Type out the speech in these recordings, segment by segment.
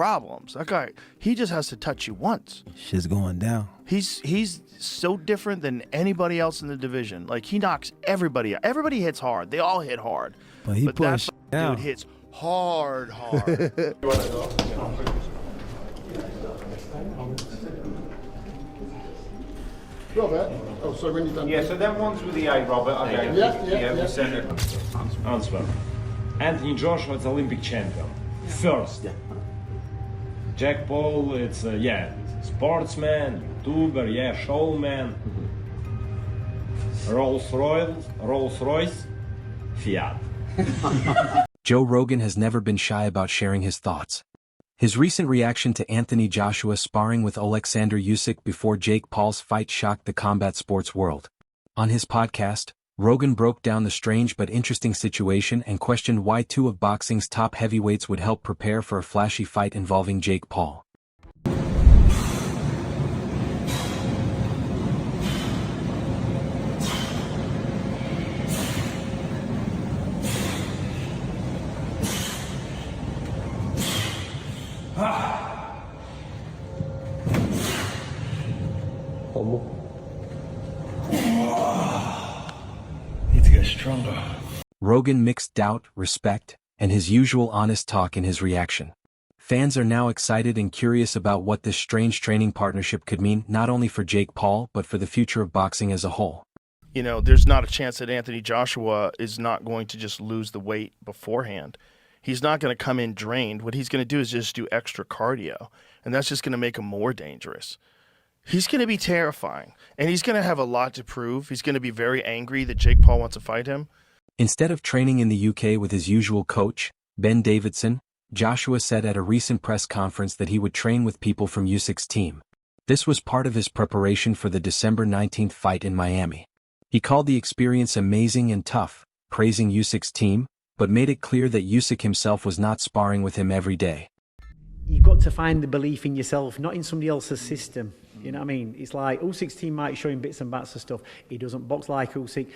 problems. That guy, he just has to touch you once. Shit's going down. He's so different than anybody else in the division. Like, he knocks everybody out. Everybody hits hard. They all hit hard. But that down. dude hits hard. Robert, oh, sorry, when you're done. Yeah, so them ones with the A, Robert. Okay. Yeah. We send it. Answer. Anthony Joshua, it's Olympic champion. First. Jack Paul, it's sportsman, YouTuber, showman. Rolls Royce, Fiat. Joe Rogan has never been shy about sharing his thoughts. His recent reaction to Anthony Joshua sparring with Oleksandr Usyk before Jake Paul's fight shocked the combat sports world. On his podcast, Rogan broke down the strange but interesting situation and questioned why two of boxing's top heavyweights would help prepare for a flashy fight involving Jake Paul. Need to get stronger. Rogan mixed doubt, respect, and his usual honest talk in his reaction. Fans are now excited and curious about what this strange training partnership could mean not only for Jake Paul but for the future of boxing as a whole. You know, there's not a chance that Anthony Joshua is not going to just lose the weight beforehand. He's not going to come in drained. What he's going to do is just do extra cardio, and that's just going to make him more dangerous. He's going to be terrifying, and he's going to have a lot to prove. He's going to be very angry that Jake Paul wants to fight him. Instead of training in the UK with his usual coach, Ben Davidson, Joshua said at a recent press conference that he would train with people from Usyk's team. This was part of his preparation for the December 19th fight in Miami. He called the experience amazing and tough, praising Usyk's team, but made it clear that Usyk himself was not sparring with him every day. You've got to find the belief in yourself, not in somebody else's system. You know what I mean? It's like Usyk's team might show him bits and bats of stuff. He doesn't box like Usyk.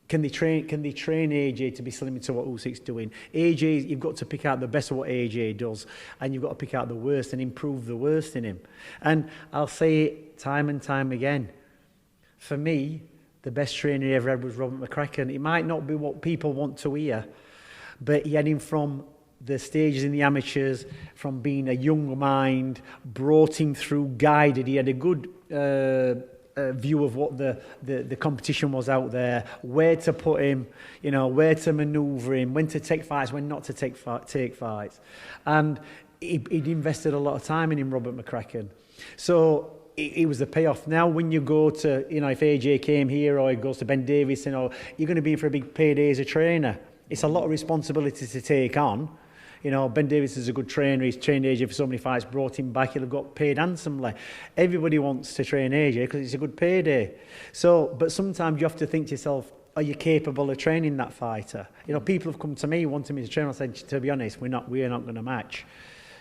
Can they train AJ to be similar to what Usyk's doing? AJ, you've got to pick out the best of what AJ does, and you've got to pick out the worst and improve the worst in him. And I'll say it time and time again. For me, the best trainer he ever had was Robert McCracken. It might not be what people want to hear, but he had him from the stages in the amateurs, from being a young mind, brought him through, guided. He had a good view of what the competition was out there, where to put him, you know, where to manoeuvre him, when to take fights, when not to take fights. And he'd invested a lot of time in him, Robert McCracken. So it was the payoff. Now when you go to, you know, if AJ came here or he goes to Ben Davison, or you're going to be in for a big payday as a trainer. It's a lot of responsibility to take on. You know, Ben Davis is a good trainer. He's trained AJ for so many fights, brought him back. He'll have got paid handsomely. Everybody wants to train AJ because it's a good payday. So, but sometimes you have to think to yourself, are you capable of training that fighter? You know, people have come to me wanting me to train. I said, to be honest, we're not going to match.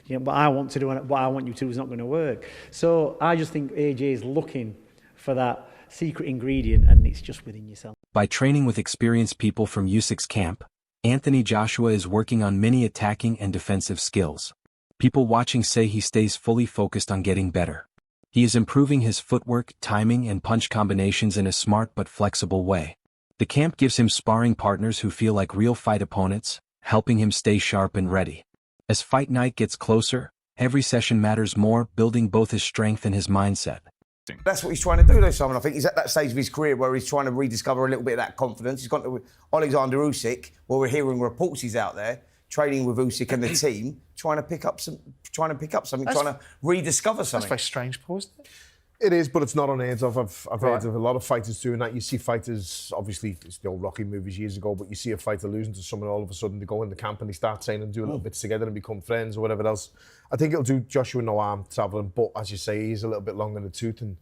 You know, what I want to do and what I want you to do is not going to work. So I just think AJ is looking for that secret ingredient, and it's just within yourself. By training with experienced people from Usyk's camp, Anthony Joshua is working on many attacking and defensive skills. People watching say he stays fully focused on getting better. He is improving his footwork, timing, and punch combinations in a smart but flexible way. The camp gives him sparring partners who feel like real fight opponents, helping him stay sharp and ready. As fight night gets closer, every session matters more, building both his strength and his mindset. That's what he's trying to do, though, Simon. I think he's at that stage of his career where he's trying to rediscover a little bit of that confidence. He's gone to Oleksandr Usyk, where we're hearing reports he's out there training with Usyk and the team, trying to pick up something, trying to rediscover something. That's very strange, Paul, isn't it? It is, but it's not unheard of. I've heard of a lot of fighters doing that. You see fighters, obviously, it's the old Rocky movies years ago, but you see a fighter losing to someone, all of a sudden they go in the camp and they start training and do a little bits together and become friends or whatever else. I think it'll do Joshua no harm travelling, but as you say, he's a little bit long in the tooth and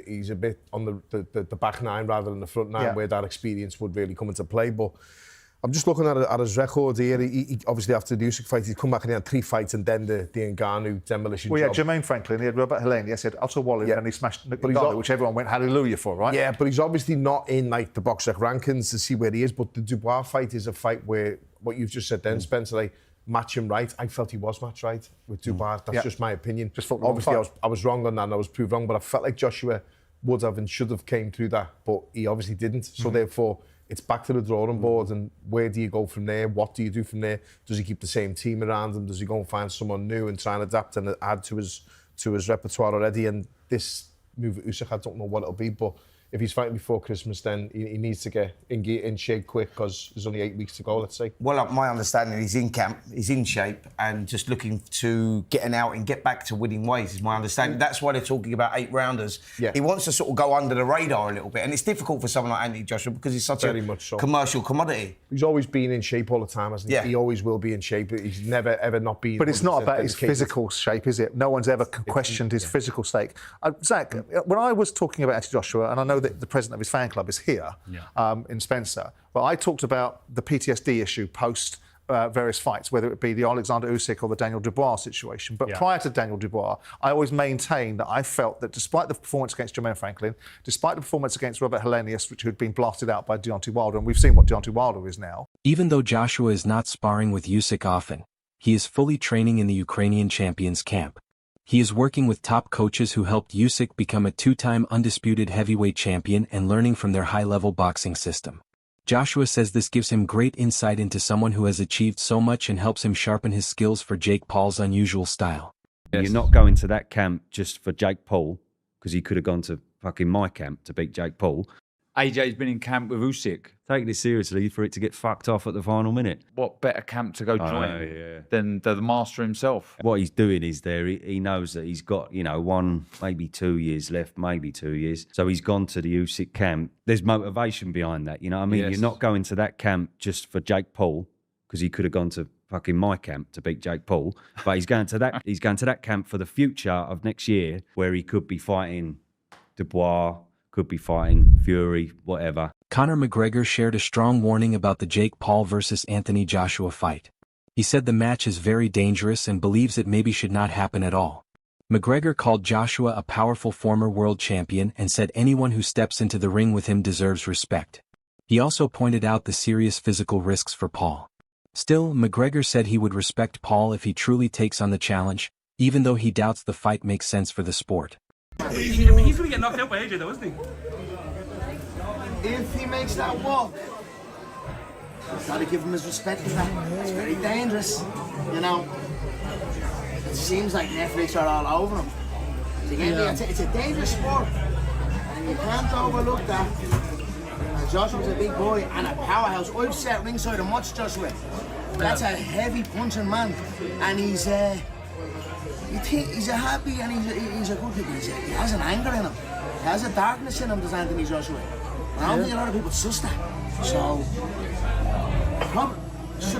he's a bit on the back nine rather than the front nine, where that experience would really come into play. But I'm just looking at his record here. He obviously, after the Usyk fight, he'd come back and he had 3 fights and then the Ngannou demolition Well, job. yeah, Jermaine Franklin, he had Robert Helene, he had Otto Wallin, and he smashed Ngannou, which everyone went hallelujah for, right? Yeah, but he's obviously not in like the box rec rankings to see where he is. But the Dubois fight is a fight where, what you've just said then, Spencer, like, match him right. I felt he was match right with Dubois. That's just my opinion. Just felt Obviously, I was wrong on that and I was proved wrong, but I felt like Joshua would have and should have came through that, but he obviously didn't. So therefore, it's back to the drawing board, and where do you go from there? What do you do from there? Does he keep the same team around him? Does he go and find someone new and try and adapt and add to his repertoire already? And this move at Usyk, I don't know what it'll be, but if he's fighting before Christmas, then he needs to get in shape quick, because there's only 8 weeks to go, let's say. Well, my understanding, he's in camp, he's in shape, and just looking to get an out and get back to winning ways, is my understanding. That's why they're talking about 8 rounders. Yeah. He wants to sort of go under the radar a little bit, and it's difficult for someone like Anthony Joshua because he's such Very a much so. commercial commodity. He's always been in shape all the time, hasn't he? Yeah. He always will be in shape. He's never, ever not been... But it's not about his dedicated. physical shape, is it? No one's ever questioned his physical state. Zach, when I was talking about Anthony Joshua, and I know that the president of his fan club is here in Spencer, but I talked about the PTSD issue post various fights, whether it be the Oleksandr Usyk or the Daniel Dubois situation. But prior to Daniel Dubois, I always maintained that I felt that despite the performance against Jermaine Franklin, despite the performance against Robert Helenius, which had been blasted out by Deontay Wilder, and we've seen what Deontay Wilder is now. Even though Joshua is not sparring with Usyk often, he is fully training in the Ukrainian champion's camp. He is working with top coaches who helped Usyk become a 2-time undisputed heavyweight champion and learning from their high-level boxing system. Joshua says this gives him great insight into someone who has achieved so much and helps him sharpen his skills for Jake Paul's unusual style. You're not going to that camp just for Jake Paul, because he could have gone to fucking my camp to beat Jake Paul. AJ's been in camp with Usyk. Taking it seriously for it to get fucked off at the final minute. What better camp to go join yeah. than the master himself? What he's doing is he knows that he's got, 1, maybe 2 years left, maybe 2 years. So he's gone to the Usyk camp. There's motivation behind that, you know what I mean? Yes. You're not going to that camp just for Jake Paul, because he could have gone to fucking my camp to beat Jake Paul. But he's going to that camp for the future of next year, where he could be fighting Dubois, could be fighting Fury, whatever. Conor McGregor shared a strong warning about the Jake Paul versus Anthony Joshua fight. He said the match is very dangerous and believes it maybe should not happen at all. McGregor called Joshua a powerful former world champion and said anyone who steps into the ring with him deserves respect. He also pointed out the serious physical risks for Paul. Still, McGregor said he would respect Paul if he truly takes on the challenge, even though he doubts the fight makes sense for the sport. He's going to get knocked out by AJ though, isn't he? If he makes that walk, you've got to give him his respect for that. It's very dangerous, It seems like Netflix are all over him. It's a dangerous sport, and you can't overlook that. And Joshua's a big boy and a powerhouse. I've sat ringside and watched Joshua. That's a heavy punching man, and he's a happy and he's a good kid. He has an anger in him. He has a darkness in him, does Anthony Joshua. And I don't think a lot of people suss that. So,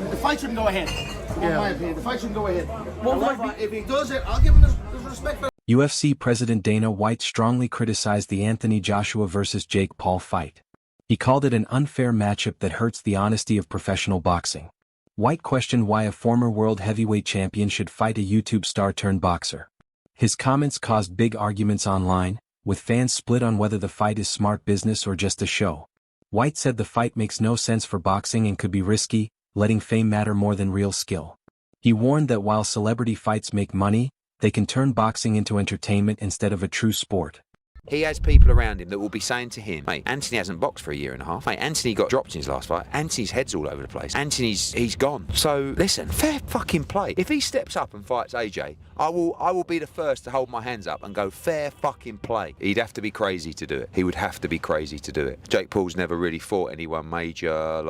the fight shouldn't go ahead. In my opinion, the fight shouldn't go ahead. However, if he does it, I'll give him his respect. UFC President Dana White strongly criticized the Anthony Joshua versus Jake Paul fight. He called it an unfair matchup that hurts the honesty of professional boxing. White questioned why a former world heavyweight champion should fight a YouTube star-turned-boxer. His comments caused big arguments online, with fans split on whether the fight is smart business or just a show. White said the fight makes no sense for boxing and could be risky, letting fame matter more than real skill. He warned that while celebrity fights make money, they can turn boxing into entertainment instead of a true sport. He has people around him that will be saying to him, mate, Anthony hasn't boxed for a year and a half. Mate, Anthony got dropped in his last fight. Anthony's head's all over the place. He's gone. So, listen, fair fucking play. If he steps up and fights AJ, I will be the first to hold my hands up and go, fair fucking play. He'd have to be crazy to do it. He would have to be crazy to do it. Jake Paul's never really fought anyone major,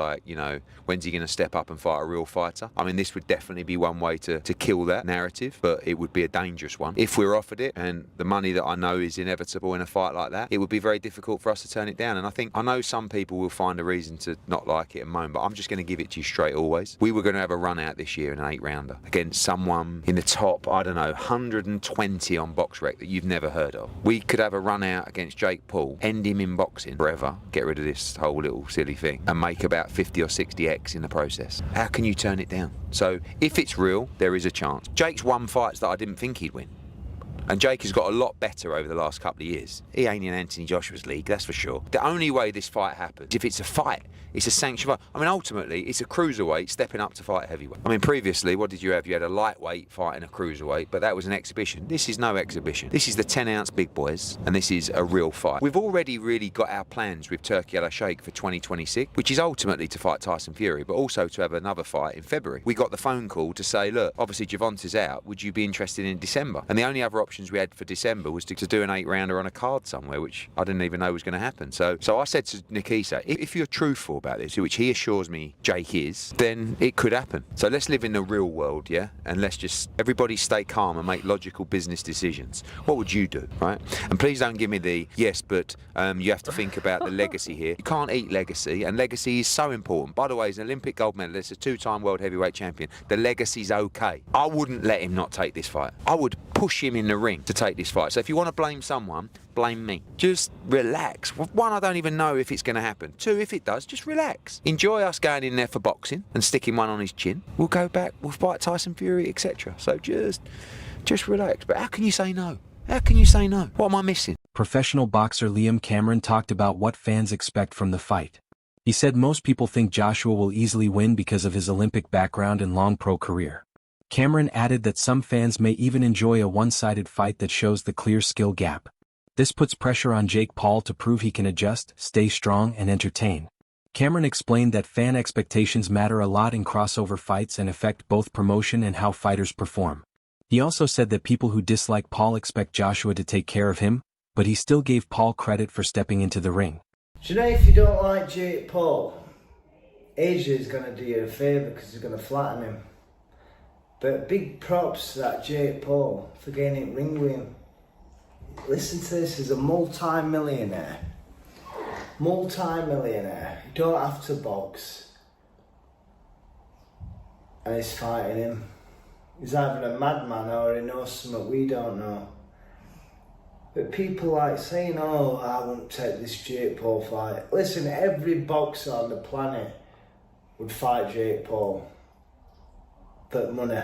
when's he going to step up and fight a real fighter? I mean, this would definitely be one way to kill that narrative, but it would be a dangerous one. If we're offered it, and the money that I know is inevitable in a fight like that, it would be very difficult for us to turn it down. And I know some people will find a reason to not like it and moan, but I'm just going to give it to you straight always. We were going to have a run out this year in an 8-rounder against someone in the top, 120 on BoxRec that you've never heard of. We could have a run out against Jake Paul, end him in boxing forever, get rid of this whole little silly thing, and make about 50 or 60x in the process. How can you turn it down? So if it's real, there is a chance. Jake's won fights that I didn't think he'd win. And Jake has got a lot better over the last couple of years. He ain't in Anthony Joshua's league, that's for sure. The only way this fight happens, if it's a fight, it's a sanctioned fight. I mean, ultimately, it's a cruiserweight stepping up to fight a heavyweight. I mean, previously, what did you have? You had a lightweight fighting a cruiserweight, but that was an exhibition. This is no exhibition. This is the 10-ounce big boys, and this is a real fight. We've already really got our plans with Turki Al-Sheikh for 2026, which is ultimately to fight Tyson Fury, but also to have another fight in February. We got the phone call to say, look, obviously Gervonta's out, would you be interested in December? And the only other options we had for December was to do an 8-rounder on a card somewhere, which I didn't even know was going to happen. So I said to Nikisa, if you're truthful about this, which he assures me Jake is, then it could happen. So let's live in the real world, yeah? And let's just, everybody stay calm and make logical business decisions. What would you do, right? And please don't give me the, yes, but you have to think about the legacy here. You can't eat legacy, and legacy is so important. By the way, he's an Olympic gold medalist, a 2-time world heavyweight champion. The legacy's okay. I wouldn't let him not take this fight. I would push him in the ring to take this fight. So if you want to blame someone, blame me. Just relax. One, I don't even know if it's going to happen. Two, if it does, just relax. Enjoy us going in there for boxing and sticking one on his chin. We'll go back, we'll fight Tyson Fury, etc. So just relax. But how can you say no? How can you say no? What am I missing? Professional boxer Liam Cameron talked about what fans expect from the fight. He said most people think Joshua will easily win because of his Olympic background and long pro career. Cameron added that some fans may even enjoy a one-sided fight that shows the clear skill gap. This puts pressure on Jake Paul to prove he can adjust, stay strong, and entertain. Cameron explained that fan expectations matter a lot in crossover fights and affect both promotion and how fighters perform. He also said that people who dislike Paul expect Joshua to take care of him, but he still gave Paul credit for stepping into the ring. Do you know if you don't like Jake Paul, AJ is going to do you a favour because he's going to flatten him. But big props to that Jake Paul for getting it ring with him. Listen to this, he's a multi-millionaire. Multi-millionaire. You don't have to box. And he's fighting him. He's either a madman or he knows something we don't know. But people like saying, oh, I won't take this Jake Paul fight. Listen, every boxer on the planet would fight Jake Paul. For money.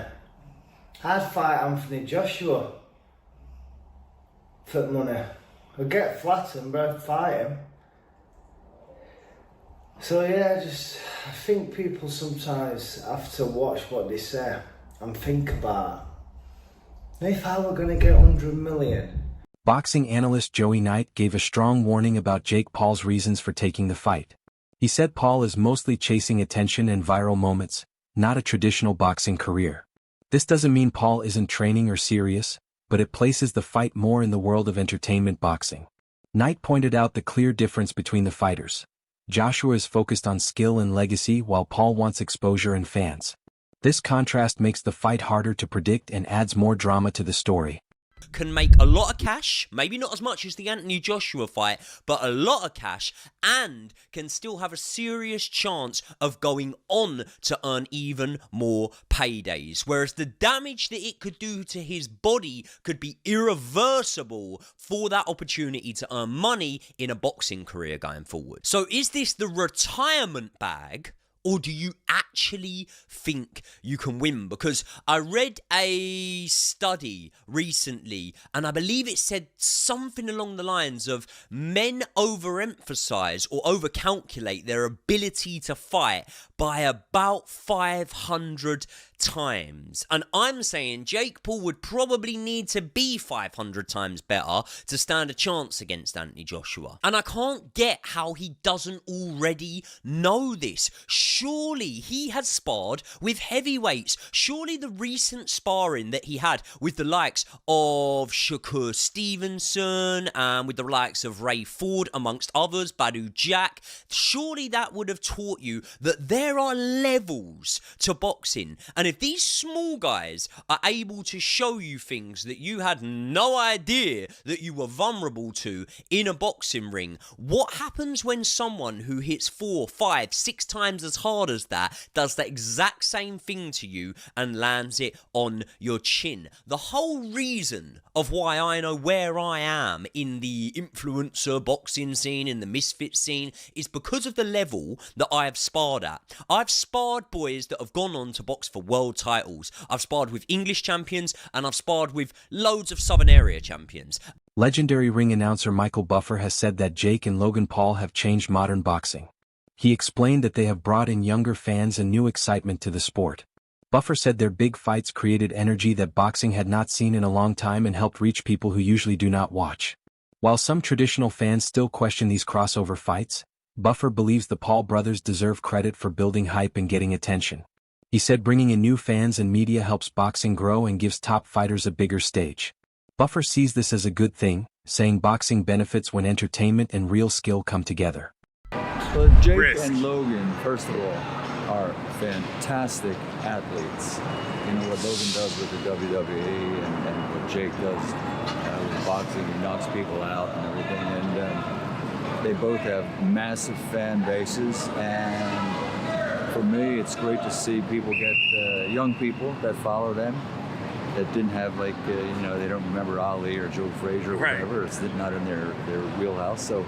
I'd fight Anthony Joshua for money. I'd get flattened, but I'd fight him. So yeah, I think people sometimes have to watch what they say and think about if I were going to get 100 million. Boxing analyst Joey Knight gave a strong warning about Jake Paul's reasons for taking the fight. He said Paul is mostly chasing attention and viral moments, not a traditional boxing career. This doesn't mean Paul isn't training or serious, but it places the fight more in the world of entertainment boxing. Knight pointed out the clear difference between the fighters. Joshua is focused on skill and legacy while Paul wants exposure and fans. This contrast makes the fight harder to predict and adds more drama to the story. Can make a lot of cash, maybe not as much as the Anthony Joshua fight, but a lot of cash, and can still have a serious chance of going on to earn even more paydays. Whereas the damage that it could do to his body could be irreversible for that opportunity to earn money in a boxing career going forward. So is this the retirement bag? Or do you actually think you can win? Because I read a study recently, and I believe it said something along the lines of men overemphasize or overcalculate their ability to fight by about 500 times. And I'm saying Jake Paul would probably need to be 500 times better to stand a chance against Anthony Joshua. And I can't get how he doesn't already know this. Surely he has sparred with heavyweights. Surely the recent sparring that he had with the likes of Shakur Stevenson and with the likes of Ray Ford, amongst others, Badu Jack, surely that would have taught you that there are levels to boxing. And if these small guys are able to show you things that you had no idea that you were vulnerable to in a boxing ring, what happens when someone who hits 4, 5, 6 times as hard as that does the exact same thing to you and lands it on your chin? The whole reason of why I know where I am in the influencer boxing scene, in the misfit scene, is because of the level that I have sparred at. I've sparred boys that have gone on to box for world world titles. I've sparred with English champions, and I've sparred with loads of Southern area champions. Legendary ring announcer Michael Buffer has said that Jake and Logan Paul have changed modern boxing. He explained that they have brought in younger fans and new excitement to the sport. Buffer said their big fights created energy that boxing had not seen in a long time and helped reach people who usually do not watch. While some traditional fans still question these crossover fights, Buffer believes the Paul brothers deserve credit for building hype and getting attention. He said bringing in new fans and media helps boxing grow and gives top fighters a bigger stage. Buffer sees this as a good thing, saying boxing benefits when entertainment and real skill come together. Well, Jake and Logan, first of all, are fantastic athletes. You know what Logan does with the WWE and what Jake does with boxing. He knocks people out and everything. And they both have massive fan bases. And for me, it's great to see people get young people that follow them that didn't have like, they don't remember Ali or Joe Frazier or whatever. It's not in their wheelhouse. So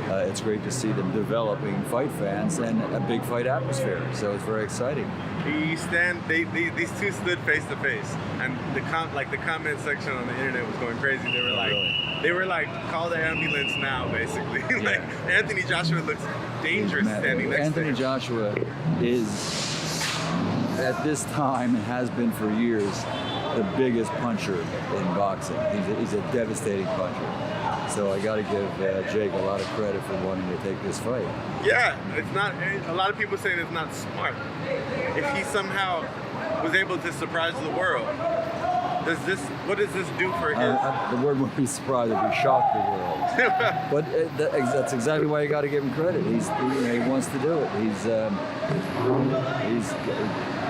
it's great to see them developing fight fans and a big fight atmosphere. So it's very exciting. These two stood face to face, and the comment section on the internet was going crazy. They were like, call the ambulance now, basically. Like Anthony Joshua looks dangerous standing next to him. Anthony Joshua is, at this time, and has been for years, the biggest puncher in boxing. He's a devastating puncher. So I got to give Jake a lot of credit for wanting to take this fight. Yeah, it's not. A lot of people saying it's not smart. If he somehow was able to surprise the world, what does this do for his? The word would be surprised if he shocked the world. But that's exactly why you got to give him credit. He wants to do it.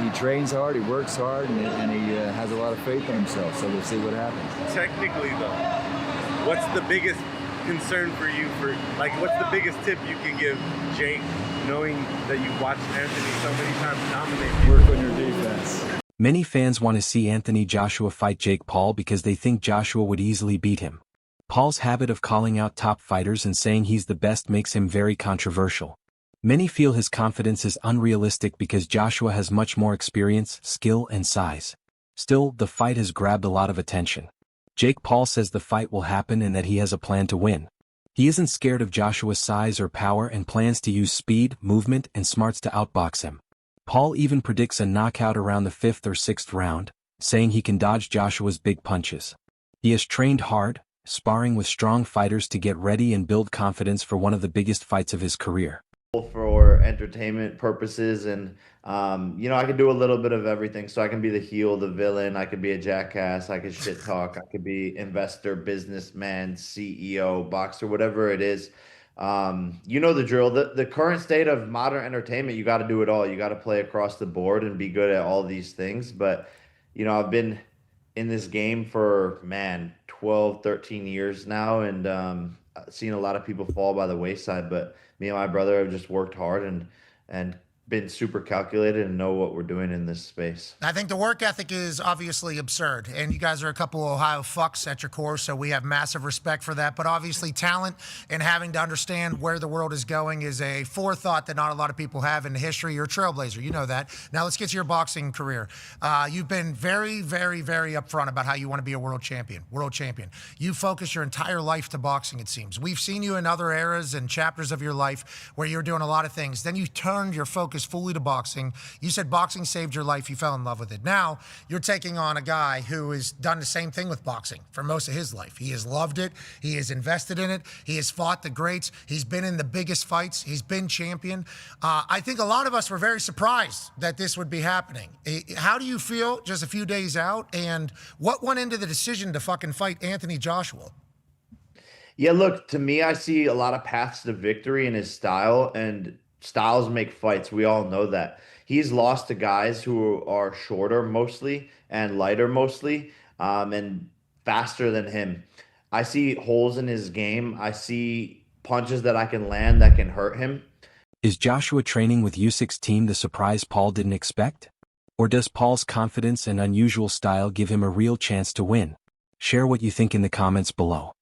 He trains hard, he works hard, and he has a lot of faith in himself. So we'll see what happens. Technically, though, what's the biggest concern for you? What's the biggest tip you can give Jake, knowing that you've watched Anthony so many times dominate? Work on your defense. Many fans want to see Anthony Joshua fight Jake Paul because they think Joshua would easily beat him. Paul's habit of calling out top fighters and saying he's the best makes him very controversial. Many feel his confidence is unrealistic because Joshua has much more experience, skill, and size. Still, the fight has grabbed a lot of attention. Jake Paul says the fight will happen and that he has a plan to win. He isn't scared of Joshua's size or power and plans to use speed, movement, and smarts to outbox him. Paul even predicts a knockout around the 5th or 6th round, saying he can dodge Joshua's big punches. He has trained hard, sparring with strong fighters to get ready and build confidence for one of the biggest fights of his career. For entertainment purposes, and I can do a little bit of everything. So I can be the heel, the villain, I could be a jackass, I could shit talk, I could be investor, businessman, CEO, boxer, whatever it is. You know the drill. The current state of modern entertainment, you got to do it all. You got to play across the board and be good at all these things. But I've been in this game for 12, 13 years now, and seen a lot of people fall by the wayside. But me and my brother have just worked hard and been super calculated and know what we're doing in this space. I think the work ethic is obviously absurd, and you guys are a couple of Ohio fucks at your core, so we have massive respect for that. But obviously talent and having to understand where the world is going is a forethought that not a lot of people have in history. You're a trailblazer, you know that. Now let's get to your boxing career. You've been very, very, very upfront about how you want to be a world champion. You focus your entire life to boxing, it seems. We've seen you in other eras and chapters of your life where you're doing a lot of things. Then you turned your focus fully to boxing. You said boxing saved your life. You fell in love with it. Now you're taking on a guy who has done the same thing with boxing for most of his life. He has loved it. He has invested in it. He has fought the greats. He's been in the biggest fights. He's been champion. I think a lot of us were very surprised that this would be happening. How do you feel just a few days out? And what went into the decision to fucking fight Anthony Joshua? Yeah, look, to me, I see a lot of paths to victory in his style, and styles make fights. We all know that. He's lost to guys who are shorter mostly and lighter mostly, and faster than him. I see holes in his game. I see punches that I can land that can hurt him. Is Joshua training with Usyk's team the surprise Paul didn't expect? Or does Paul's confidence and unusual style give him a real chance to win? Share what you think in the comments below.